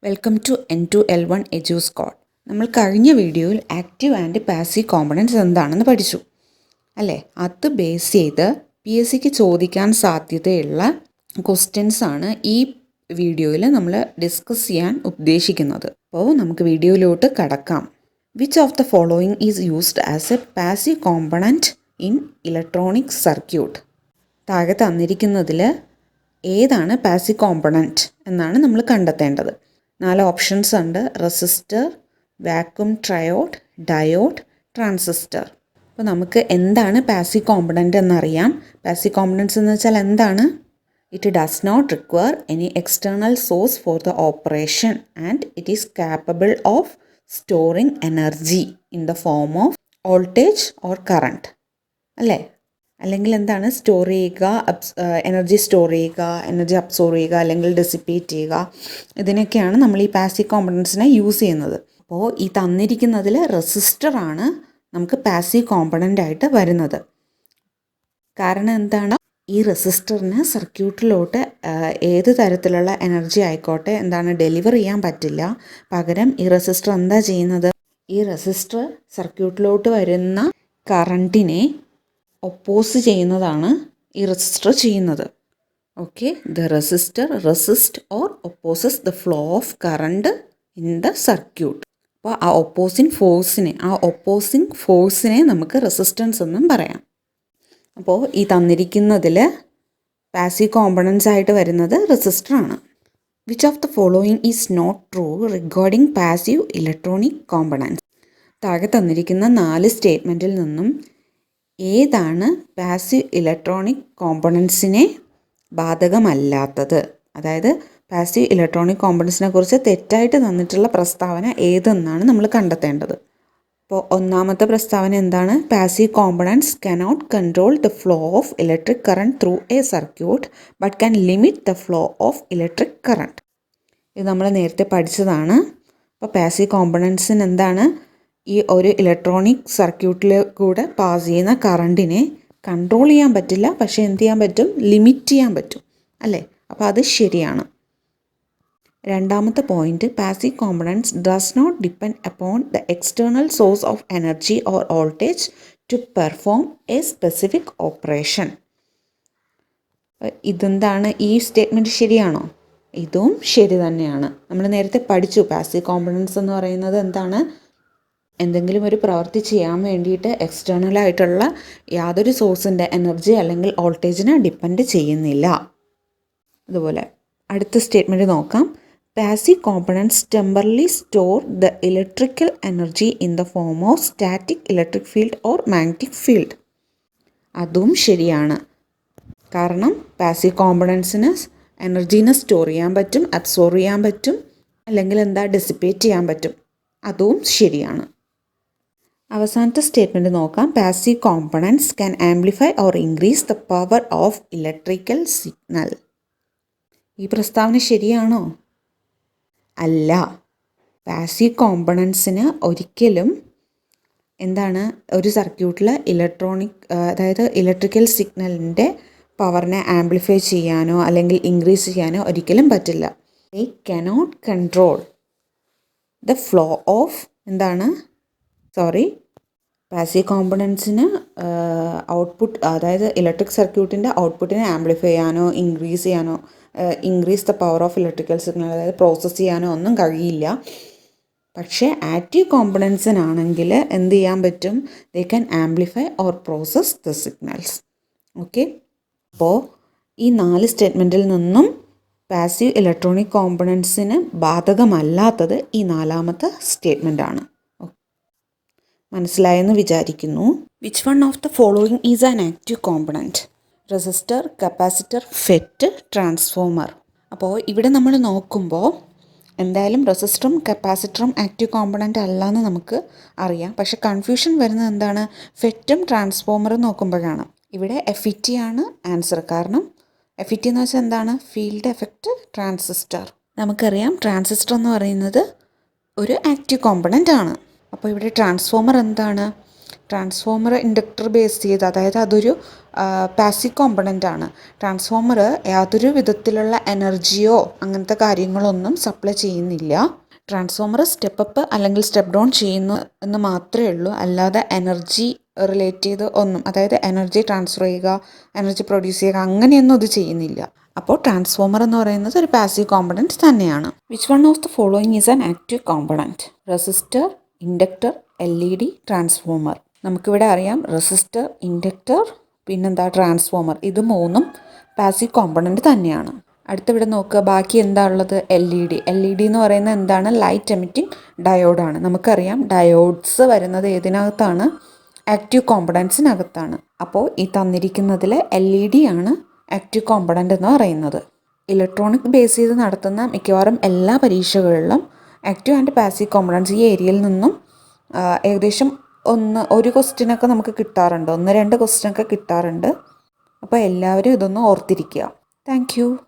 Welcome to N2L1 Edu Squad. നമ്മൾ കഴിഞ്ഞ വീഡിയോയിൽ ആക്റ്റീവ് ആൻഡ് പാസീവ് കോമ്പണൻറ്റ്സ് എന്താണെന്ന് പഠിച്ചു അല്ലേ? അത് ബേസ് ചെയ്ത് PSCക്ക് ചോദിക്കാൻ സാധ്യതയുള്ള ക്വസ്റ്റ്യൻസ് ആണ് ഈ വീഡിയോയിൽ നമ്മൾ ഡിസ്കസ് ചെയ്യാൻ ഉദ്ദേശിക്കുന്നത്. അപ്പോൾ നമുക്ക് വീഡിയോയിലോട്ട് കടക്കാം. Which of the following is used as A passive component in electronic circuit? താഴെ തന്നിരിക്കുന്നതിൽ ഏതാണ് പാസീവ് കോമ്പണൻറ്റ് എന്നാണ് നമ്മൾ കണ്ടെത്തേണ്ടത്. 4 ഓപ്ഷൻസ് ഉണ്ട്: resistor, vacuum triode, diode, transistor. അപ്പോൾ നമുക്ക് എന്താണ് പാസീവ് കോമ്പണൻറ്റ് എന്നറിയാം. പാസീവ് കോമ്പണൻറ്റ്സ് എന്ന് വെച്ചാൽ എന്താണ്? It does not require any external source for the operation and it is capable of storing energy in the form of voltage or current അല്ലേ? അല്ലെങ്കിൽ എന്താണ് സ്റ്റോർ ചെയ്യുക? എനർജി സ്റ്റോർ ചെയ്യുക, energy absorb ചെയ്യുക, അല്ലെങ്കിൽ ഡെസിപ്പേറ്റ് ചെയ്യുക. ഇതിനൊക്കെയാണ് നമ്മൾ ഈ പാസീവ് കോമ്പണൻറ്റ്സിനെ യൂസ് ചെയ്യുന്നത്. അപ്പോൾ ഈ തന്നിരിക്കുന്നതിൽ റെസിസ്റ്ററാണ് നമുക്ക് പാസീവ് കോമ്പണൻ്റ് ആയിട്ട് വരുന്നത്. കാരണം എന്താണ്? ഈ റെസിസ്റ്ററിന് സർക്യൂട്ടിലോട്ട് ഏത് തരത്തിലുള്ള എനർജി ആയിക്കോട്ടെ ഡെലിവർ ചെയ്യാൻ പറ്റില്ല. പകരം ഈ റെസിസ്റ്റർ എന്താ ചെയ്യുന്നത്? ഈ റെസിസ്റ്റർ സർക്യൂട്ടിലോട്ട് വരുന്ന കറണ്ടിനെ ഒപ്പോസ് ചെയ്യുന്നതാണ് ഈ റെസിസ്റ്റർ ചെയ്യുന്നത്. Okay, the resistor resist or opposes the flow of current in the circuit. അപ്പോൾ ആ ഒപ്പോസിങ് ഫോഴ്സിനെ നമുക്ക് റെസിസ്റ്റൻസ് എന്നും പറയാം. അപ്പോൾ ഈ തന്നിരിക്കുന്നതിൽ പാസീവ് കോമ്പണൻസ് ആയിട്ട് വരുന്നത് റെസിസ്റ്ററാണ്. Which of the following is not true regarding passive electronic components? താഴെ തന്നിരിക്കുന്ന 4 സ്റ്റേറ്റ്മെൻറ്റിൽ നിന്നും ഏതാണ് പാസീവ് ഇലക്ട്രോണിക് കോമ്പണൻസിനെ ബാധകമല്ലാത്തത്? അതായത് പാസീവ് ഇലക്ട്രോണിക് കോമ്പണൻസിനെ കുറിച്ച് തെറ്റായിട്ട് തന്നിട്ടുള്ള പ്രസ്താവന ഏതെന്നാണ് നമ്മൾ കണ്ടെത്തേണ്ടത്. അപ്പോൾ ഒന്നാമത്തെ പ്രസ്താവന എന്താണ്? Passive components cannot control the flow of electric current through A circuit but can limit the flow of electric current. ഇത് നമ്മൾ നേരത്തെ പഠിച്ചതാണ്. അപ്പോൾ പാസീവ് കോമ്പണൻസിന് എന്താണ്? ഈ ഒരു ഇലക്ട്രോണിക് സർക്യൂട്ടിൽ കൂടെ പാസ് ചെയ്യുന്ന കറണ്ടിനെ കൺട്രോൾ ചെയ്യാൻ പറ്റില്ല, പക്ഷേ എന്ത് ചെയ്യാൻ പറ്റും? ലിമിറ്റ് ചെയ്യാൻ പറ്റും അല്ലേ? അപ്പോൾ അത് ശരിയാണ്. രണ്ടാമത്തെ point, passive components does not depend upon the external source of energy or voltage to perform a specific operation. ഇതെന്താണ്? ഈ സ്റ്റേറ്റ്മെൻറ്റ് ശരിയാണോ? ഇതും ശരി തന്നെയാണ്. നമ്മൾ നേരത്തെ പഠിച്ചു പാസീവ് കോമ്പണൻസ് എന്ന് പറയുന്നത് എന്താണ്? എന്തെങ്കിലും ഒരു പ്രവൃത്തി ചെയ്യാൻ വേണ്ടിയിട്ട് എക്സ്റ്റേണലായിട്ടുള്ള യാതൊരു സോഴ്സിൻ്റെ എനർജി അല്ലെങ്കിൽ വോൾട്ടേജിനെ ഡിപ്പെൻഡ് ചെയ്യുന്നില്ല. അതുപോലെ അടുത്ത സ്റ്റേറ്റ്മെൻറ്റ് നോക്കാം. Passive കോമ്പണൻറ്റ്സ് temporally store the electrical energy in the form of static electric field or magnetic field. അതും ശരിയാണ്. കാരണം പാസീവ് കോമ്പണൻസിന് എനർജീനെ സ്റ്റോർ ചെയ്യാൻ പറ്റും, അബ്സോർവ് ചെയ്യാൻ പറ്റും, അല്ലെങ്കിൽ ഡെസിപ്പേറ്റ് ചെയ്യാൻ പറ്റും. അതും ശരിയാണ്. അവസാനത്തെ സ്റ്റേറ്റ്മെൻറ്റ് നോക്കാം. Passive കോമ്പണൻറ്റ്സ് can amplify or increase the power of electrical signal. ഈ പ്രസ്താവന ശരിയാണോ? അല്ല. പാസീവ് കോമ്പണൻസിന് ഒരിക്കലും ഒരു സർക്യൂട്ടിൽ അതായത് ഇലക്ട്രിക്കൽ സിഗ്നലിൻ്റെ പവറിനെ ആംപ്ലിഫൈ ചെയ്യാനോ അല്ലെങ്കിൽ ഇൻക്രീസ് ചെയ്യാനോ ഒരിക്കലും പറ്റില്ല. They cannot control the flow of passive കോമ്പണൻസിന് ഔട്ട്പുട്ട്, അതായത് ഇലക്ട്രിക് സർക്യൂട്ടിൻ്റെ ഔട്ട്പുട്ടിനെ ആംപ്ലിഫൈ ചെയ്യാനോ increase the power of electrical signal, അതായത് പ്രോസസ്സ് ചെയ്യാനോ ഒന്നും കഴിയില്ല. പക്ഷേ ആക്റ്റീവ് കോമ്പണൻസിനാണെങ്കിൽ എന്ത് ചെയ്യാൻ പറ്റും? They can amplify or process the signals. Okay, അപ്പോൾ ഈ 4 സ്റ്റേറ്റ്മെൻറ്റിൽ നിന്നും പാസീവ് ഇലക്ട്രോണിക് കോമ്പണൻസിന് ബാധകമല്ലാത്തത് ഈ 4ാമത്തെ സ്റ്റേറ്റ്മെൻ്റ് ആണ്. മനസ്സിലായെന്ന് വിചാരിക്കുന്നു. Which one of the following is an active component? Resistor, capacitor, FET, transformer. അപ്പോൾ ഇവിടെ നമ്മൾ നോക്കുമ്പോൾ എന്തായാലും റെസിസ്റ്ററും കപ്പാസിറ്ററും ആക്റ്റീവ് കോമ്പണൻ്റ് അല്ല എന്ന് നമുക്ക് അറിയാം. പക്ഷേ കൺഫ്യൂഷൻ വരുന്നത് എന്താണ്? ഫെറ്റും ട്രാൻസ്ഫോമറും നോക്കുമ്പോഴാണ്. ഇവിടെ FET ആണ് ആൻസർ. കാരണം FET എന്ന് വെച്ചാൽ എന്താണ്? Field effect transistor. നമുക്കറിയാം ട്രാൻസിസ്റ്റർ എന്ന് പറയുന്നത് ഒരു ആക്റ്റീവ് കോമ്പണൻ്റ് ആണ്. അപ്പോൾ ഇവിടെ ട്രാൻസ്ഫോമർ എന്താണ്? ട്രാൻസ്ഫോമർ ഇൻഡക്ടർ ബേസ് ചെയ്ത്, അതായത് അതൊരു പാസീവ് കോമ്പണൻ്റ് ആണ്. ട്രാൻസ്ഫോമർ യാതൊരു വിധത്തിലുള്ള എനർജിയോ അങ്ങനത്തെ കാര്യങ്ങളൊന്നും സപ്ലൈ ചെയ്യുന്നില്ല. ട്രാൻസ്ഫോമർ സ്റ്റെപ്പ് അപ്പ് അല്ലെങ്കിൽ സ്റ്റെപ്പ് ഡൗൺ ചെയ്യുന്നു എന്ന് മാത്രമേ ഉള്ളൂ. അല്ലാതെ എനർജി റിലേറ്റ് ചെയ്ത് ഒന്നും, അതായത് എനർജി ട്രാൻസ്ഫർ ചെയ്യുക, എനർജി പ്രൊഡ്യൂസ് ചെയ്യുക, അങ്ങനെയൊന്നും ഇത് ചെയ്യുന്നില്ല. അപ്പോൾ ട്രാൻസ്ഫോമർ എന്ന് പറയുന്നത് ഒരു പാസീവ് കോമ്പണൻറ്റ് തന്നെയാണ്. Which one of the following is an active component? Resistor, inductor, LED, transformer. നമുക്കിവിടെ അറിയാം റെസിസ്റ്റർ, ഇൻഡക്ടർ, പിന്നെന്താ ട്രാൻസ്ഫോമർ. ഇത് മൂന്നും പാസീവ് കോമ്പണൻറ്റ് തന്നെയാണ്. അടുത്തിവിടെ നോക്കുക, ബാക്കി എന്താ ഉള്ളത്? LED. LED എന്ന് പറയുന്നത് എന്താണ്? ലൈറ്റ് എമിറ്റിംഗ് ഡയോഡാണ്. നമുക്കറിയാം ഡയോഡ്സ് വരുന്നത് ഏതിനകത്താണ്? ആക്റ്റീവ് കോമ്പണൻസിനകത്താണ്. അപ്പോൾ ഈ തന്നിരിക്കുന്നതിൽ LED ആണ് ആക്റ്റീവ് കോമ്പണൻ്റ് എന്ന് പറയുന്നത്. ഇലക്ട്രോണിക് ബേസ് ചെയ്ത് നടത്തുന്ന മിക്കവാറും എല്ലാ പരീക്ഷകളിലും ആക്റ്റീവ് ആൻഡ് പാസീവ് കോമ്പണൻസ് ഈ ഏരിയയിൽ നിന്നും ഏകദേശം ഒരു ക്വസ്റ്റ്യനൊക്കെ നമുക്ക് കിട്ടാറുണ്ട്, 1-2 ക്വസ്റ്റ്യനൊക്കെ കിട്ടാറുണ്ട്. അപ്പോൾ എല്ലാവരും ഇതൊന്ന് ഓർത്തിരിക്കുക. Thank you.